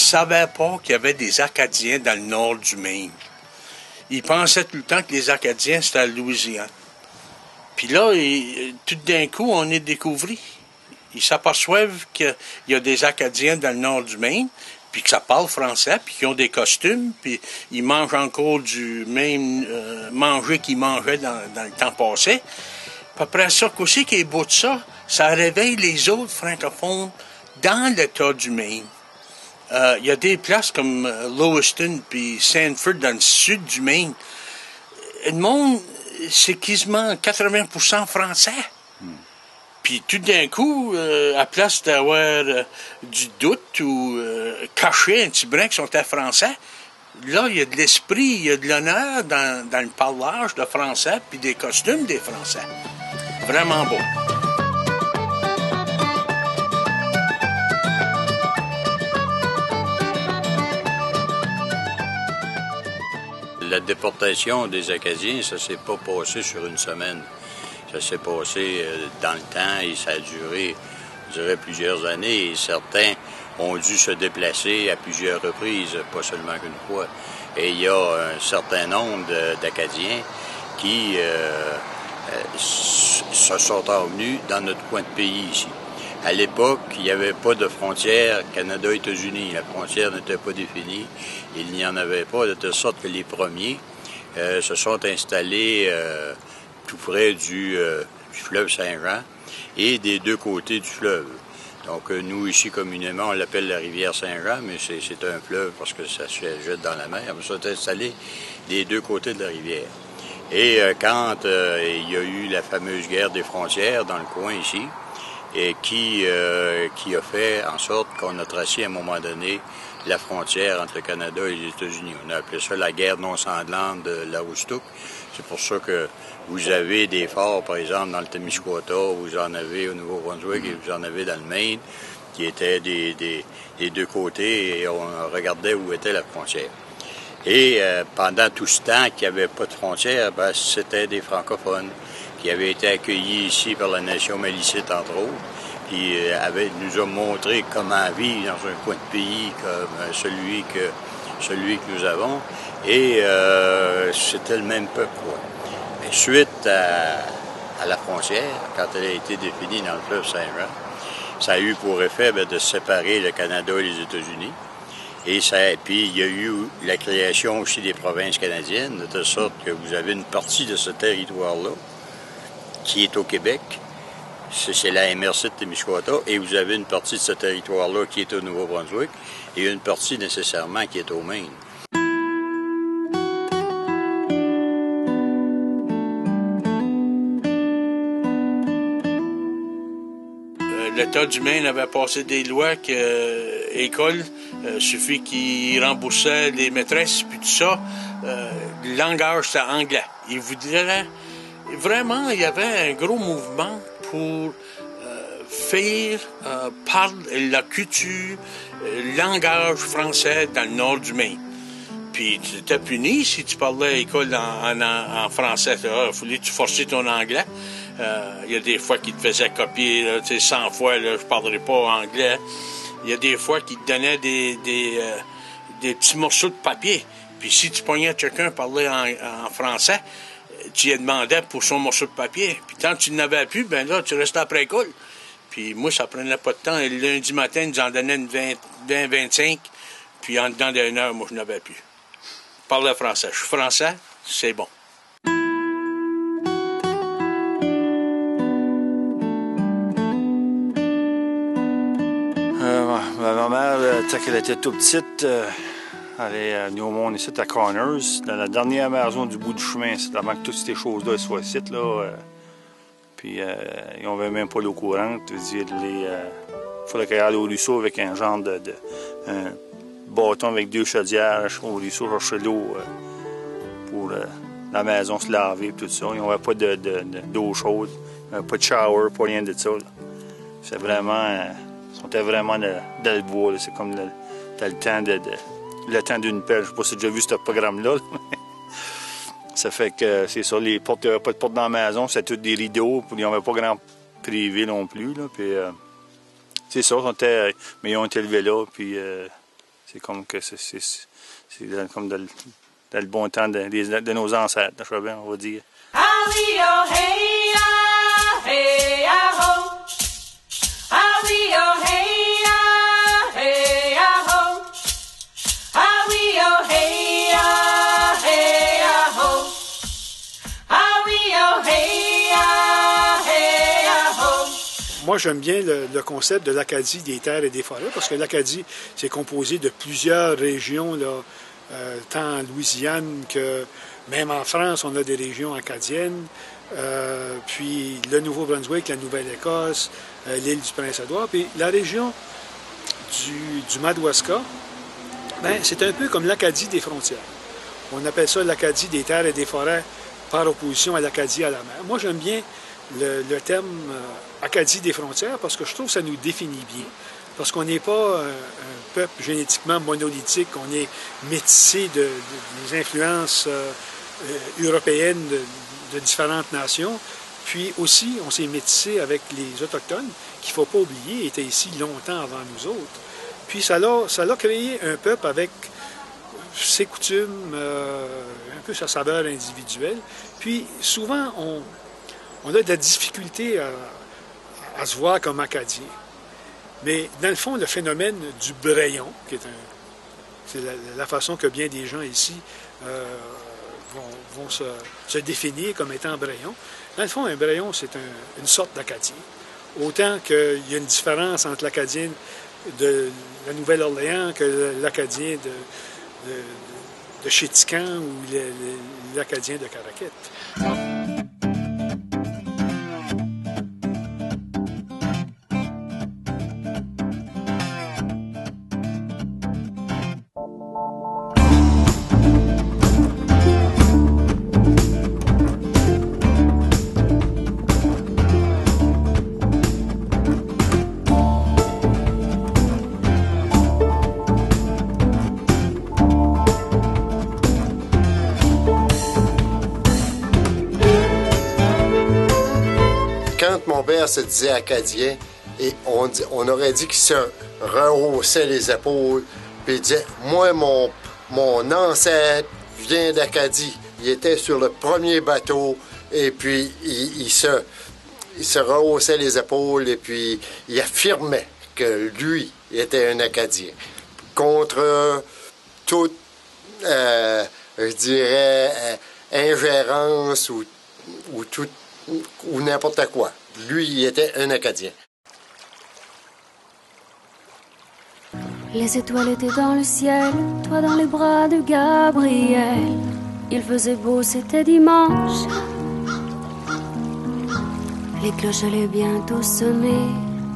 savaient pas qu'il y avait des Acadiens dans le nord du Maine. Ils pensaient tout le temps que les Acadiens, c'était à Louisiane. Puis là, tout d'un coup, on est découvert. Ils s'aperçoivent qu'il y a des Acadiens dans le nord du Maine, puis que ça parle français, puis qu'ils ont des costumes, puis ils mangent encore du même manger qu'ils mangeaient dans le temps passé. Puis après ça, qu'aussi qu'il est beau de ça, ça réveille les autres francophones dans l'État du Maine. Il y a des places comme Lewiston puis Sanford dans le sud du Maine. Le monde, c'est quasiment 80% français. Puis tout d'un coup, à place d'avoir du doute ou caché un petit brin qui sont à français, là, il y a de l'esprit, il y a de l'honneur dans le parlage de français puis des costumes des Français. Vraiment beau. La déportation des Acadiens, ça s'est pas passé sur une semaine. Ça s'est passé dans le temps et ça a duré, je dirais, plusieurs années. Et certains ont dû se déplacer à plusieurs reprises, pas seulement qu'une fois. Et il y a un certain nombre d'Acadiens qui se sont revenus dans notre coin de pays ici. À l'époque, il n'y avait pas de frontière Canada-États-Unis. La frontière n'était pas définie. Il n'y en avait pas, de telle sorte que les premiers se sont installés tout près du fleuve Saint-Jean et des deux côtés du fleuve. Donc, nous, ici, communément, on l'appelle la rivière Saint-Jean, mais c'est un fleuve parce que ça se jette dans la mer. Ils se sont installés des deux côtés de la rivière. Et quand il y a eu la fameuse guerre des frontières dans le coin ici, et qui a fait en sorte qu'on a tracé à un moment donné la frontière entre le Canada et les États-Unis. On a appelé ça la guerre non sanglante de l'Aroostook. C'est pour ça que vous avez des forts, par exemple, dans le Témiscouata, vous en avez au Nouveau-Brunswick et vous en avez dans le Maine, qui étaient des deux côtés et on regardait où était la frontière. Et pendant tout ce temps qu'il n'y avait pas de frontière, ben, c'était des francophones qui avaient été accueillis ici par la nation malicite, entre autres, qui nous a montré comment vivre dans un coin de pays comme celui que nous avons. Et c'était le même peuple, quoi. Mais suite à la frontière, quand elle a été définie dans le fleuve Saint-Jean, ça a eu pour effet de séparer le Canada et les États-Unis. Et puis il y a eu la création aussi des provinces canadiennes, de telle sorte que vous avez une partie de ce territoire-là qui est au Québec, c'est la MRC de Témiscouata, et vous avez une partie de ce territoire-là qui est au Nouveau-Brunswick, et une partie nécessairement qui est au Maine. L'État du Maine avait passé des lois que l'école, suffit qu'ils remboursaient les maîtresses, puis tout ça, le langage c'était anglais. Ils voudraient vraiment, il y avait un gros mouvement pour faire parler la culture, le langage français dans le nord du Maine. Puis tu étais puni si tu parlais à l'école en français. Il fallait que tu forçais ton anglais. Il y a des fois qu'ils te faisaient copier, là, 100 fois, là, je parlerai pas anglais. Il y a des fois qu'ils te donnaient des petits morceaux de papier. Puis si tu pognais quelqu'un parler en français, tu lui demandais pour son morceau de papier. Puis tant que tu n'avais plus, ben là, tu restais après l'école. Puis moi, ça prenait pas de temps. Et le lundi matin, ils nous en donnaient une 20-25. Puis en dedans d'une heure, moi, je n'avais plus. Je parlais français. Je suis français, c'est bon. Ma mère, quand elle était toute petite, elle est venue au monde ici à Connors, dans la dernière maison du bout du chemin, avant que toutes ces choses-là soient ici. Puis ils n'avaient même pas l'eau courante. Il fallait qu'elle aille au ruisseau avec un genre un bâton avec 2 chaudières au ruisseau, chercher l'eau pour la maison se laver et tout ça. Ils n'avaient pas d'eau chaude, pas de shower, pas rien de ça. C'est vraiment... Ils sont vraiment dans le bois. C'est comme le temps d'une pelle. Je ne sais pas si tu as déjà vu ce programme-là. Ça fait que c'est ça. Les portes, il n'y avait pas de porte dans la maison. C'était tous des rideaux. Il n'y avait pas grand privé non plus. Là. Puis, c'est ça. Mais ils ont été élevés là. Puis, C'est comme que c'est comme dans le bon temps de nos ancêtres, je sais bien, on va dire. Moi, j'aime bien le concept de l'Acadie des terres et des forêts, parce que l'Acadie, c'est composé de plusieurs régions, là, tant en Louisiane que même en France, on a des régions acadiennes. Puis le Nouveau-Brunswick, la Nouvelle-Écosse, l'île du Prince-Édouard. Puis la région du Madawaska, ben, c'est un peu comme l'Acadie des frontières. On appelle ça l'Acadie des terres et des forêts par opposition à l'Acadie à la mer. Moi, j'aime bien le terme Acadie des frontières parce que je trouve que ça nous définit bien. Parce qu'on n'est pas un peuple génétiquement monolithique, on est métissé des influences européennes de différentes nations. Puis aussi, on s'est métissé avec les Autochtones, qu'il ne faut pas oublier, étaient ici longtemps avant nous autres. Puis ça l'a créé un peuple avec ses coutumes, un peu sa saveur individuelle. Puis souvent, on a de la difficulté à se voir comme Acadien. Mais dans le fond, le phénomène du Braillon, c'est la façon que bien des gens ici vont se définir comme étant Braillon. Dans le fond, un Braillon, c'est une sorte d'Acadien. Autant qu'il y a une différence entre l'Acadien de la Nouvelle-Orléans que l'Acadien de Chétican ou l'Acadien de Caraquette. Mon père se disait acadien et on aurait dit qu'il se rehaussait les épaules puis il disait « Moi, mon ancêtre vient d'Acadie. Il était sur le premier bateau et puis il se rehaussait les épaules et puis il affirmait que lui était un Acadien. Contre toute, je dirais, ingérence ou n'importe quoi. Lui, il était un Acadien. Les étoiles étaient dans le ciel, toi dans les bras de Gabriel. Il faisait beau, c'était dimanche. Les cloches allaient bientôt sonner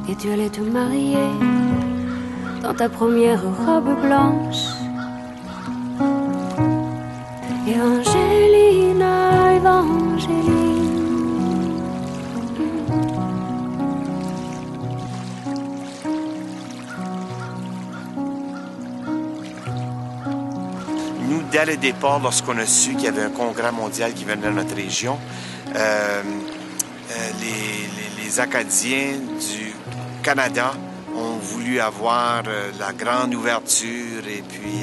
et tu allais te marier dans ta première robe blanche. Evangelina, Evangeline. Dès le départ, lorsqu'on a su qu'il y avait un congrès mondial qui venait dans notre région, les Acadiens du Canada ont voulu avoir la grande ouverture et puis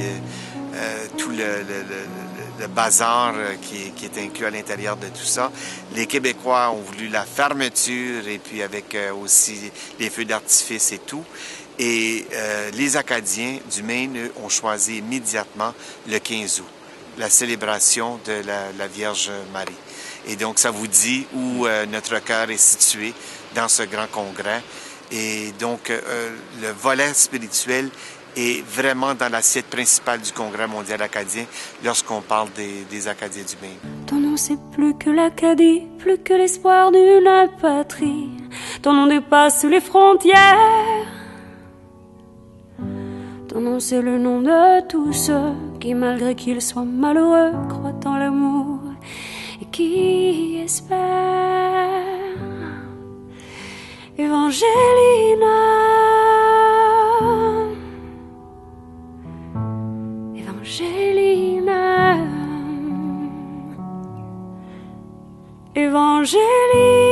tout le bazar qui est inclus à l'intérieur de tout ça. Les Québécois ont voulu la fermeture et puis avec aussi les feux d'artifice et tout. Et les Acadiens du Maine, eux, ont choisi immédiatement le 15 août, la célébration de la Vierge Marie. Et donc, ça vous dit où notre cœur est situé dans ce grand congrès. Et donc, le volet spirituel est vraiment dans l'assiette principale du Congrès mondial acadien lorsqu'on parle des Acadiens du Maine. Ton nom, c'est plus que l'Acadie, plus que l'espoir d'une patrie. Ton nom dépasse les frontières. Ton nom, c'est le nom de tous ceux qui, malgré qu'ils soient malheureux, croient en l'amour et qui espèrent. Evangelina, Evangelina, Evangelina.